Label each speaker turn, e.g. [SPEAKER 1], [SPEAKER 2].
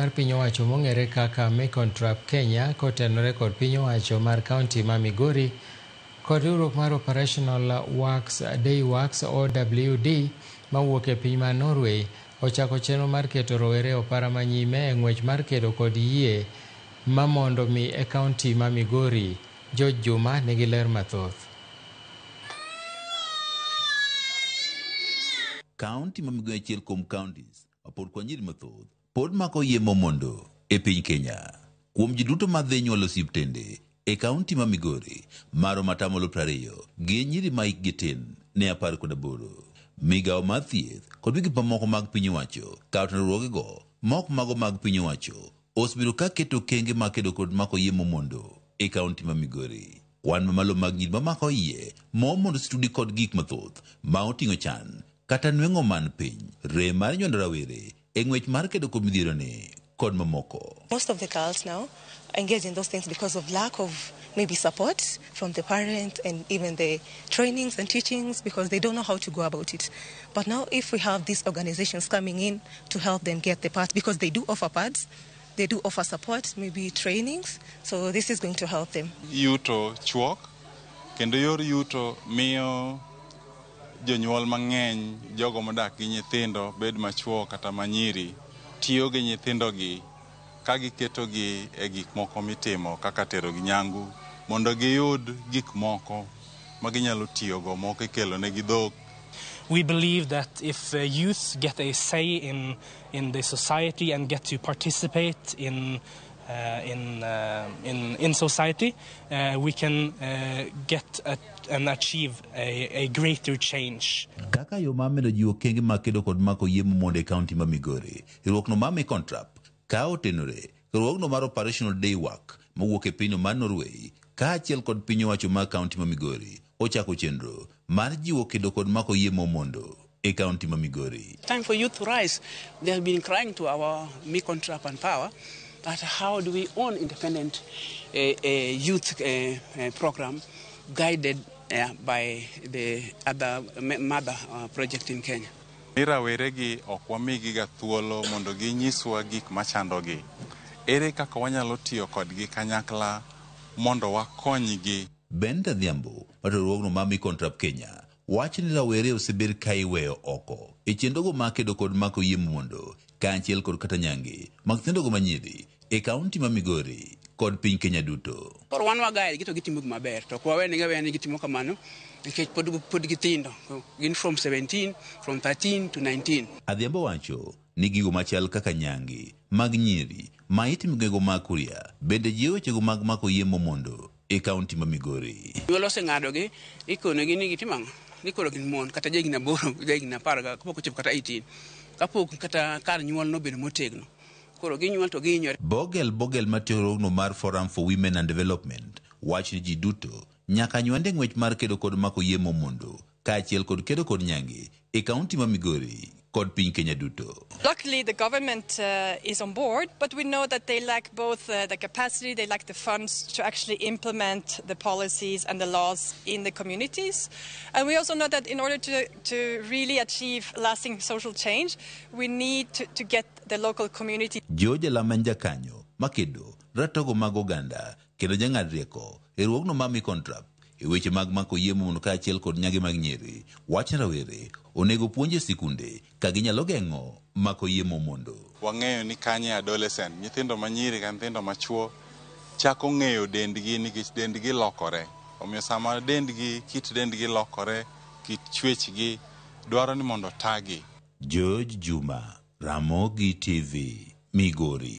[SPEAKER 1] mar piny owacho mong'ere kaka Mekon Trap Kenya kotenore kod piny owacho mar kaunti ma Migori kod riwruok mar Operational Works Day Works OWD mawuok e piny mar Norway ochako chenro mar keto rowere opara manyime e ng'wech mar kedo kod yie ma mondo mi e kaunti ma Migori. George Juma nigi ler mathoth.
[SPEAKER 2] Kaunti ma Migori achiel kuom counties mapod kwa nyiri mathoth pod mako yie mondo e piny Kenya. Kuom ji duto madhi nyuolo osiptende e kaunti ma Migori maromo 20% gi nyiri ma hikgi tin ne 18. Migawo mar thieth kod migepe mamoko mag piny owacho kawo tenruogego mok mago mag piny owacho osebiro ka keto kenge mag kedo kod mako yie mondo e kaunti ma Migori. Kwan mamalo mag nyiri mamako yie mondo studi kod gik mathoth ma oting'o chan kata nweng'o man piny rem mar nyondo rawere e ng'wech mar kedo kod midhiero ne kod mamoko.
[SPEAKER 3] Most of the girls now engage in those things because of lack of maybe support from the parents and even the trainings and teachings because they don't know how to go about it. But now if we have these organizations coming in to help them get the pads, because they do offer pads, they do offer support, maybe trainings, so this is going to help them.
[SPEAKER 4] Yuto chuok, kendo yor yuto miyo jonyuol mang'eny jogo modak gi nyithindo bed machuo kata manyiri tiyo gi nyithindogi ka giketogi e gik moko mitimo kaka tero gi nyangu mondo giyud gik moko ma ginyalo tiyogo moko ikelo ne gidhok.
[SPEAKER 5] We believe that if youth get a say in the society and get to participate in society, we can get and achieve a greater change.
[SPEAKER 2] Kaka yo mamedo jiwo kenge makedo kod mako yie mondo e kaunti ma Migori, riwruokno mar Mekon Trap ka otenore riwruokno mar Operational Day Work mawuok e pinyno mar Norway ka achiel kod piny owacho mar kaunti ma Migori ochako chenro mar jiwo kedo kod mako yie mondo e kaunti ma Migori.
[SPEAKER 6] Time for youth to rise. They have been crying to our Mekon Trap and Power. But how do we own independent youth program guided by the other mother project in Kenya?
[SPEAKER 4] Raweregi ok wamigiga thuolo mondo ginyiswa gik machandogi. Ere kaka wanyalo tiyo kodgi kanyakla mondo wakonygi.
[SPEAKER 2] Benda Dhiambo, riwruogno mar Mekon Trap Kenya, wacho ni rawere osebed ka iweyo oko e chenrogo mag kedo kod mako yie mondo kaachiel kod kata nyange mag nyithindogo manyiri e kaunti ma Migori kod piny Kenya duto.
[SPEAKER 6] Koro wan wagaye gito gitimo maber to kwa wene gitimo kamano nikech pod gitindo gin from 17 from 13 to 19.
[SPEAKER 2] Adhiambo wacho ni gigo machal kaka nyange mag nyiri ma itimogo mag Kuria bende jiwo wechego mag mako yie mondo e kaunti ma Migori.
[SPEAKER 6] Nyuolo oseng'adogi ikonegi ni gitimo ni koro gin mon kata jegina boro jegina parga kapok ochopo kata 18 kapok kata kar nyuol no bedo motegno.
[SPEAKER 2] Bogel matiorogno mar Forum for Women and Development wach ni ji duto nyaka nywande ng'wech mar kedo kod mako yie mondo kaachiel kod kedo kod nyange e kaunti ma Migori kod piny Kenya duto.
[SPEAKER 7] Luckily the government is on board, but we know that they lack both the capacity, they lack the funds to actually implement the policies and the laws in the communities. And we also know that in order to really achieve lasting social change, we need to get the local community.
[SPEAKER 2] George Lamanja Kanyo, makedo, ratogo mag oganda, kendo jang'ad rieko, e riwruogno mar Mekon Trap, e weche mag mako yie mondo kaachiel kod nyage mag nyiri, wach rawere onego puonje sikunde ka ginyalo geng'o mako yie mondo.
[SPEAKER 4] Wang'eyo ni kanye adolescent, nyithindo manyiri ka nyithindo machuo chako ng'eyo dendgi nikech dendgi lokore. Omiyo sama kit dendgi lokore, kit chwechgi dwaro ni mondo tagi.
[SPEAKER 2] George Juma, Ramogi TV, Migori.